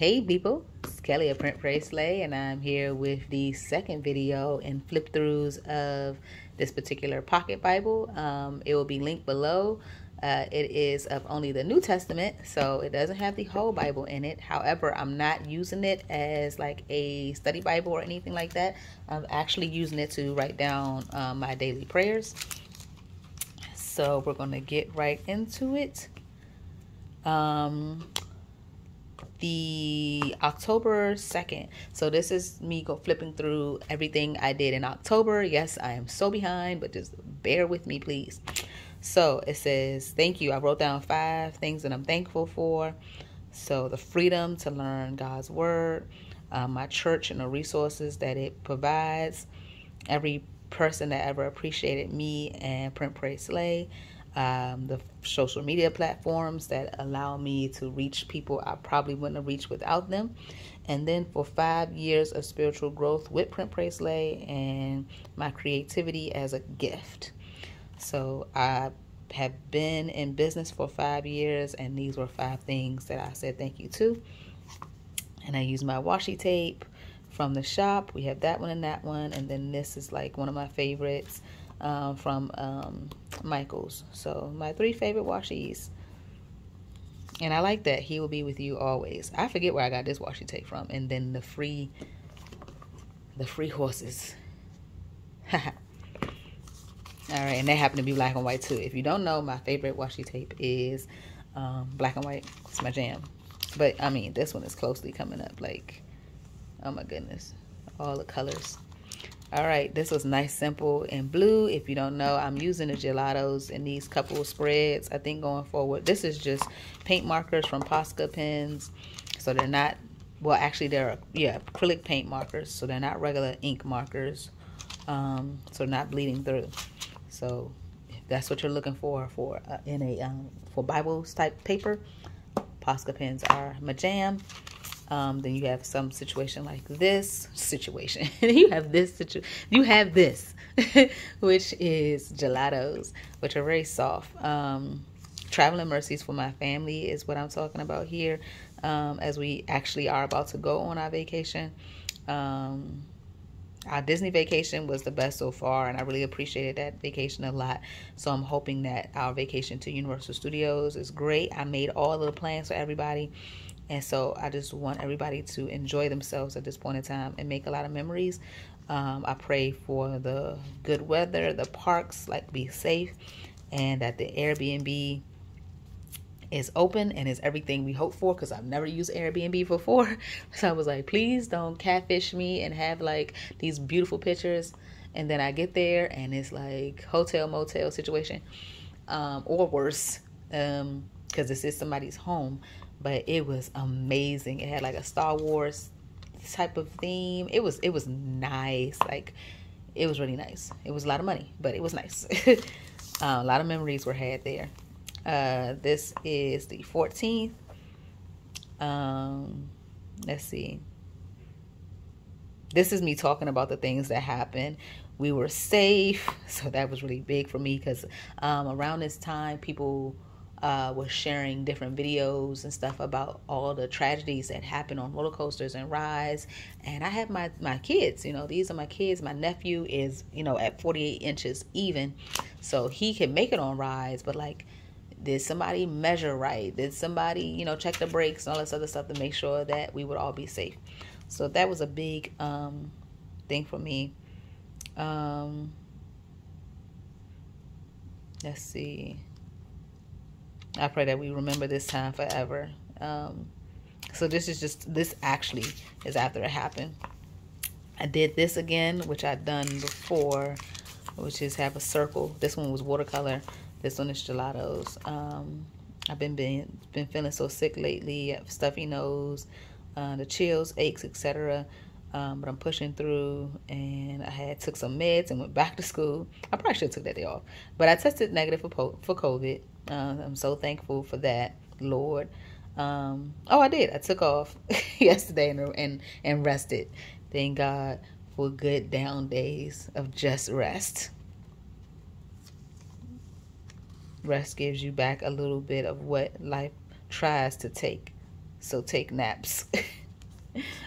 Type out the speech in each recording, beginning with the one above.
Hey people, it's Kelly of Print Pray Slay, and I'm here with the second video and flip throughs of this particular pocket Bible. It will be linked below. It is of only the New Testament, so it doesn't have the whole Bible in it. However, I'm not using it as like a study Bible or anything like that. I'm actually using it to write down my daily prayers. So we're going to get right into it. The October 2nd. So this is me flipping through everything I did in October. Yes, I am so behind, but just bear with me, please. So it says, thank you. I wrote down 5 things that I'm thankful for. So the freedom to learn God's word, my church and the resources that it provides, every person that ever appreciated me and Print Pray Slay, the social media platforms that allow me to reach people I probably wouldn't have reached without them. And then for 5 years of spiritual growth with Print Pray Slay and my creativity as a gift. So I have been in business for 5 years, and these were 5 things that I said thank you to. And I use my washi tape from the shop. We have that one and that one, and then this is like one of my favorites from Michaels. So my 3 favorite washi's, and I like that. He will be with you always. I forget where I got this washi tape from. And then the free horses. All right, and they happen to be black and white too. If you don't know, my favorite washi tape is black and white. It's my jam. But I mean, this one is closely coming up. Like, oh my goodness, all the colors. All right, this was nice, simple, and blue. If you don't know, I'm using the gelatos in these couple of spreads, I think, going forward. This is just paint markers from Posca pens. So they're not, well, actually, they're, acrylic paint markers. So they're not regular ink markers. So not bleeding through. So if that's what you're looking for in a for Bibles type paper, Posca pens are my jam. Then you have some situation like this situation. You have this, which is gelatos, which are very soft. Traveling mercies for my family is what I'm talking about here. As we actually are about to go on our vacation. Our Disney vacation was the best so far, and I really appreciated that vacation a lot. So I'm hoping that our vacation to Universal Studios is great. I made all of the plans for everybody. And so I just want everybody to enjoy themselves at this point in time and make a lot of memories. I pray for the good weather, the parks, like be safe, and that the Airbnb is open and is everything we hope for, because I've never used Airbnb before. So I was like, please don't catfish me and have like these beautiful pictures. And then I get there and it's like hotel motel situation, or worse, because this is somebody's home. But it was amazing. It had like a Star Wars type of theme. It was nice. Like, it was really nice. It was a lot of money, but it was nice. A lot of memories were had there. This is the 14th. Let's see. This is me talking about the things that happened. We were safe, so that was really big for me, because around this time, people was sharing different videos and stuff about all the tragedies that happen on roller coasters and rides. And I have my kids, these are my kids. My nephew is, at 48 inches even. So he can make it on rides, but like, did somebody measure right? Did somebody, check the brakes and all this other stuff to make sure that we would all be safe? So that was a big thing for me. Let's see. I pray that we remember this time forever. So this actually is after it happened. I did this again, which I'd done before, which is have a circle. This one was watercolor. This one is gelatos. I've been feeling so sick lately. I have stuffy nose, the chills, aches, etc. But I'm pushing through, and I took some meds and went back to school. I probably should have took that day off, but I tested negative for COVID. I'm so thankful for that, Lord. I did. I took off yesterday and rested. Thank God for good down days of just rest. Rest gives you back a little bit of what life tries to take. so take naps.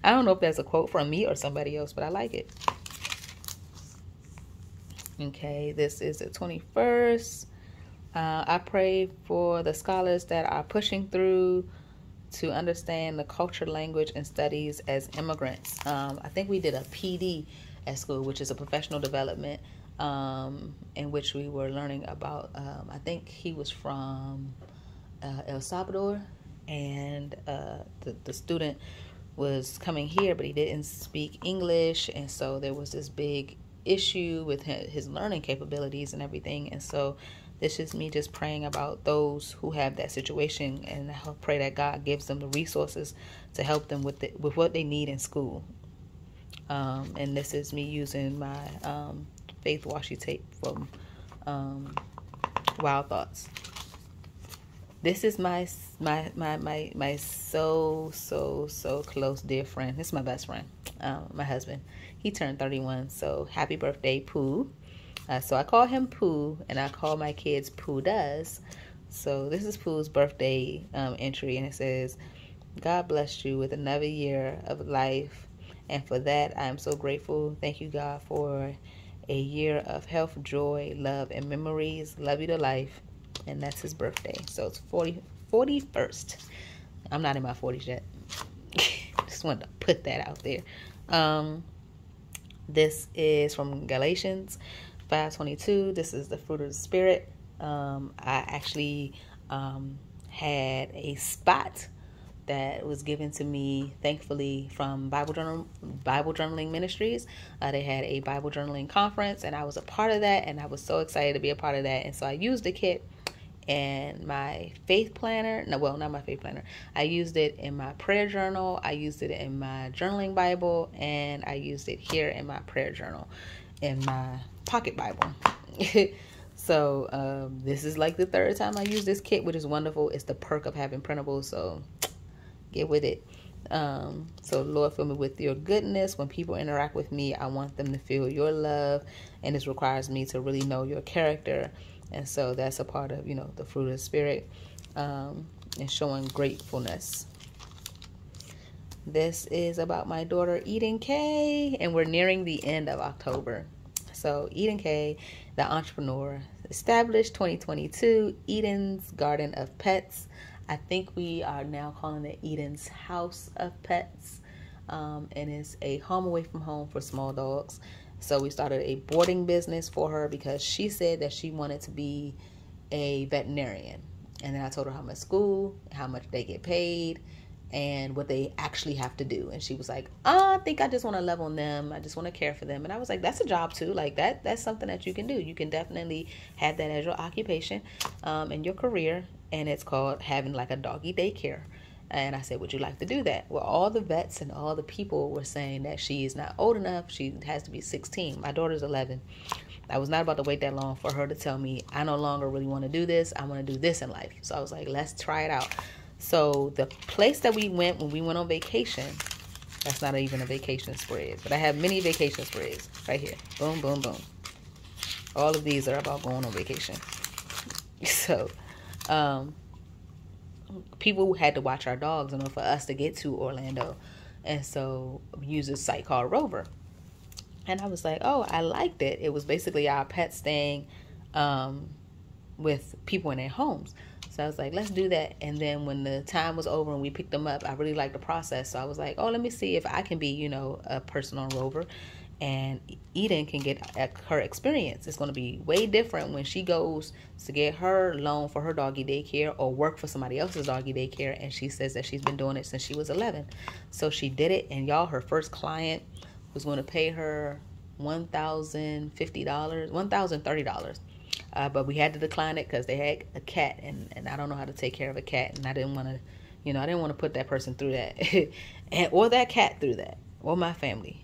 I don't know if that's a quote from me or somebody else, but I like it. Okay, this is the 21st. I pray for the scholars that are pushing through to understand the culture, language, and studies as immigrants. I think we did a PD at school, which is a professional development, in which we were learning about, I think he was from El Salvador, and the student was coming here, but he didn't speak English, and so there was this big issue with his learning capabilities and everything. And so this is me just praying about those who have that situation, and I pray that God gives them the resources to help them with what they need in school. And this is me using my faith washi tape from Wild Thoughts. This is my so close dear friend. This is my best friend, my husband. He turned 31, so happy birthday, Pooh. So I call him Pooh, and I call my kids Pooh Does. So this is Pooh's birthday entry, and it says, God bless you with another year of life, and for that I am so grateful. Thank you, God, for a year of health, joy, love, and memories. Love you to life. And that's his birthday. So it's 41st. I'm not in my 40s yet. Just wanted to put that out there. This is from Galatians 5:22. This is the fruit of the Spirit. I actually had a spot that was given to me, thankfully, from Bible Journaling Ministries. They had a Bible journaling conference, and I was a part of that, and I was so excited to be a part of that. And so I used the kit and my faith planner. No, well, not my faith planner. I used it in my prayer journal. I used it in my journaling Bible, and I used it here in my prayer journal, in my pocket Bible. So this is like the third time I use this kit, which is wonderful. It's the perk of having printables, so get with it. So Lord, fill me with your goodness. When people interact with me, I want them to feel your love, and this requires me to really know your character. And so that's a part of, the fruit of the Spirit, and showing gratefulness. This is about my daughter, Eden K, and we're nearing the end of October. So Eden K, the entrepreneur, established 2022, Eden's Garden of Pets. I think we are now calling it Eden's House of Pets, and it's a home away from home for small dogs. So we started a boarding business for her because she said that she wanted to be a veterinarian. And then I told her how much school, how much they get paid, and what they actually have to do. And she was like, I think I just want to love on them. I just want to care for them. And I was like, that's a job too. Like that's something that you can do. You can definitely have that as your occupation, and your career. And it's called having like a doggy daycare. And I said, would you like to do that? Well, all the vets and all the people were saying that she is not old enough. She has to be 16. My daughter's 11. I was not about to wait that long for her to tell me, I no longer really want to do this. I want to do this in life. So I was like, let's try it out. So the place that we went when we went on vacation, that's not even a vacation spread, but I have many vacation spreads right here. Boom, boom, boom. All of these are about going on vacation. So, people had to watch our dogs in order for us to get to Orlando. And so we used a site called Rover. And I was like, oh, I liked it. It was basically our pets staying with people in their homes. So I was like, let's do that. And then when the time was over and we picked them up, I really liked the process. So I was like, oh, let me see if I can be, a person on Rover. And Eden can get her experience. It's going to be way different when she goes to get her loan for her doggy daycare or work for somebody else's doggy daycare. And she says that she's been doing it since she was 11. So she did it. And y'all, her first client was going to pay her $1,030. But we had to decline it because they had a cat. And I don't know how to take care of a cat. And I didn't want to, I didn't want to put that person through that. or that cat through that. Or my family.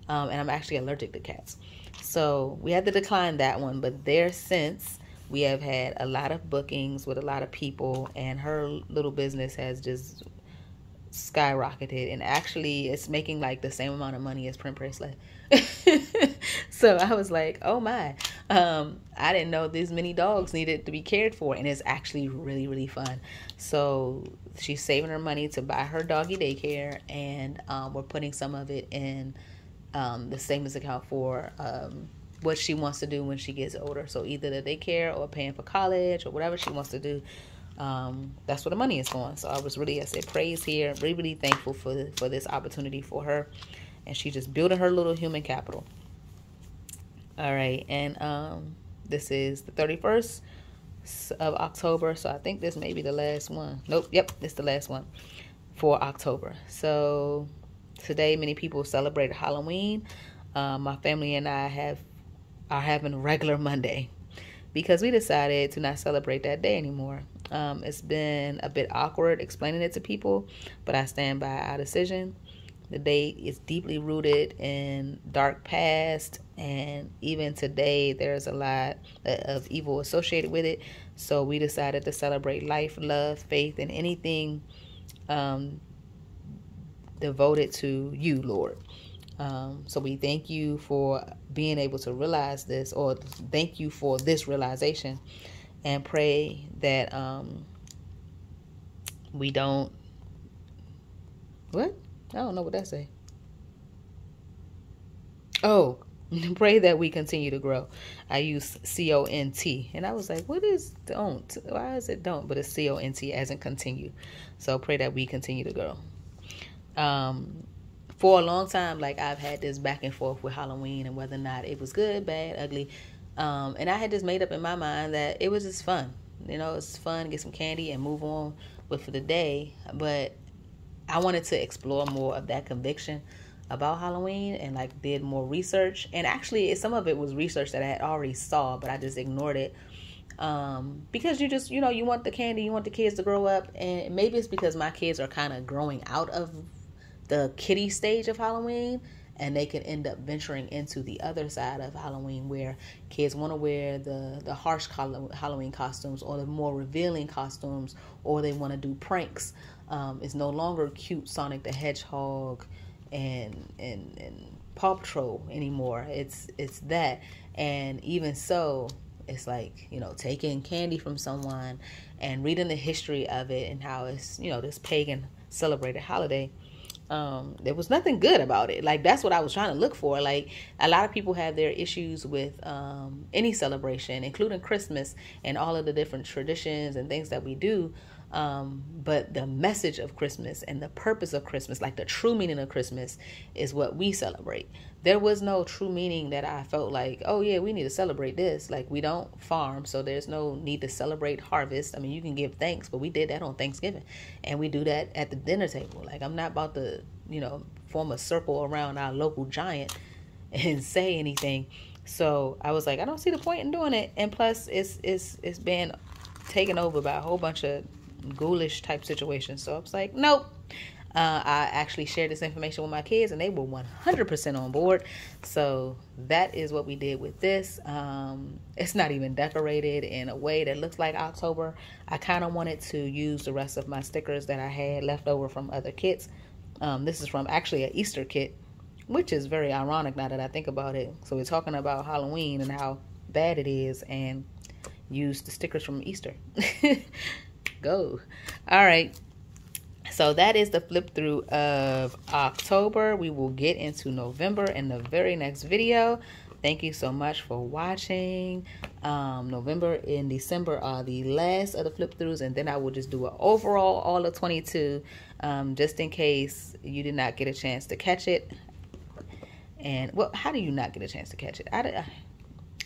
And I'm actually allergic to cats. So we had to decline that one. But there since, we have had a lot of bookings with a lot of people. And her little business has just skyrocketed. And actually, it's making like the same amount of money as Print Bracelet. So I was like, oh my. I didn't know this many dogs needed to be cared for. And it's actually really, really fun. So she's saving her money to buy her doggy daycare, and we're putting some of it in the savings account for what she wants to do when she gets older. So either the daycare or paying for college or whatever she wants to do. That's where the money is going. So I was really, I said, praise here. Really, really thankful for this opportunity for her. And she just building her little human capital. All right. And this is the 31st of October. So I think this may be the last one. Nope. Yep. It's the last one for October. So today, many people celebrate Halloween. My family and I are having a regular Monday because we decided to not celebrate that day anymore. It's been a bit awkward explaining it to people, but I stand by our decision. The day is deeply rooted in dark past, and even today there's a lot of evil associated with it. So we decided to celebrate life, love, faith, and anything devoted to you, Lord. So we thank you for being able to realize this, or thank you for this realization, and pray that we don't, what? I don't know what that say. Oh, pray that we continue to grow. I use C-O-N-T. And I was like, what is don't? Why is it don't? But it's C-O-N-T as in continue. So pray that we continue to grow. For a long time, like, I've had this back and forth with Halloween and whether or not it was good, bad, ugly. And I had just made up in my mind that it was just fun. You know, it's fun, get some candy and move on with the day. But I wanted to explore more of that conviction about Halloween and like did more research. And actually some of it was research that I had already saw, but I just ignored it. Because you just, you know, you want the candy, you want the kids to grow up. And maybe it's because my kids are kind of growing out of the kiddie stage of Halloween, and they can end up venturing into the other side of Halloween where kids want to wear the harsh Halloween costumes or the more revealing costumes, or they want to do pranks. It's no longer cute Sonic the Hedgehog and Paw Patrol anymore. It's that. And even so, it's like, you know, taking candy from someone and reading the history of it and how it's, you know, this pagan celebrated holiday. There was nothing good about it. Like, that's what I was trying to look for. Like, a lot of people have their issues with any celebration, including Christmas and all of the different traditions and things that we do. But the message of Christmas and the purpose of Christmas, like the true meaning of Christmas, is what we celebrate. There was no true meaning that I felt like, oh yeah, we need to celebrate this. Like, we don't farm, so there's no need to celebrate harvest. I mean, you can give thanks, but we did that on Thanksgiving, and we do that at the dinner table. Like, I'm not about to, you know, form a circle around our local giant and say anything. So I was like, I don't see the point in doing it. And plus, it's been taken over by a whole bunch of ghoulish type situations. So I was like, nope. I actually shared this information with my kids, and they were 100% on board. So that is what we did with this. It's not even decorated in a way that looks like October. I kind of wanted to use the rest of my stickers that I had left over from other kits. This is from actually an Easter kit, which is very ironic now that I think about it. So we're talking about Halloween and how bad it is, and use the stickers from Easter. Go. All right. So that is the flip through of October. We will get into November in the very next video. Thank you so much for watching. November and December are the last of the flip throughs, and then I will just do an overall all of 22, just in case you did not get a chance to catch it. And well, how do you not get a chance to catch it?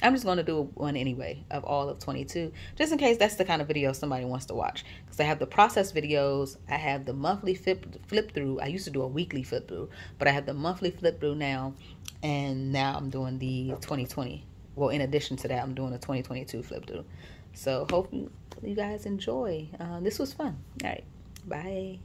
I'm just going to do one anyway of all of 22, just in case that's the kind of video somebody wants to watch. Because I have the process videos, I have the monthly flip through. I used to do a weekly flip through, but I have the monthly flip through now, and now I'm doing the 2020. Well, in addition to that, I'm doing a 2022 flip through. So hope you guys enjoy. This was fun. All right, bye.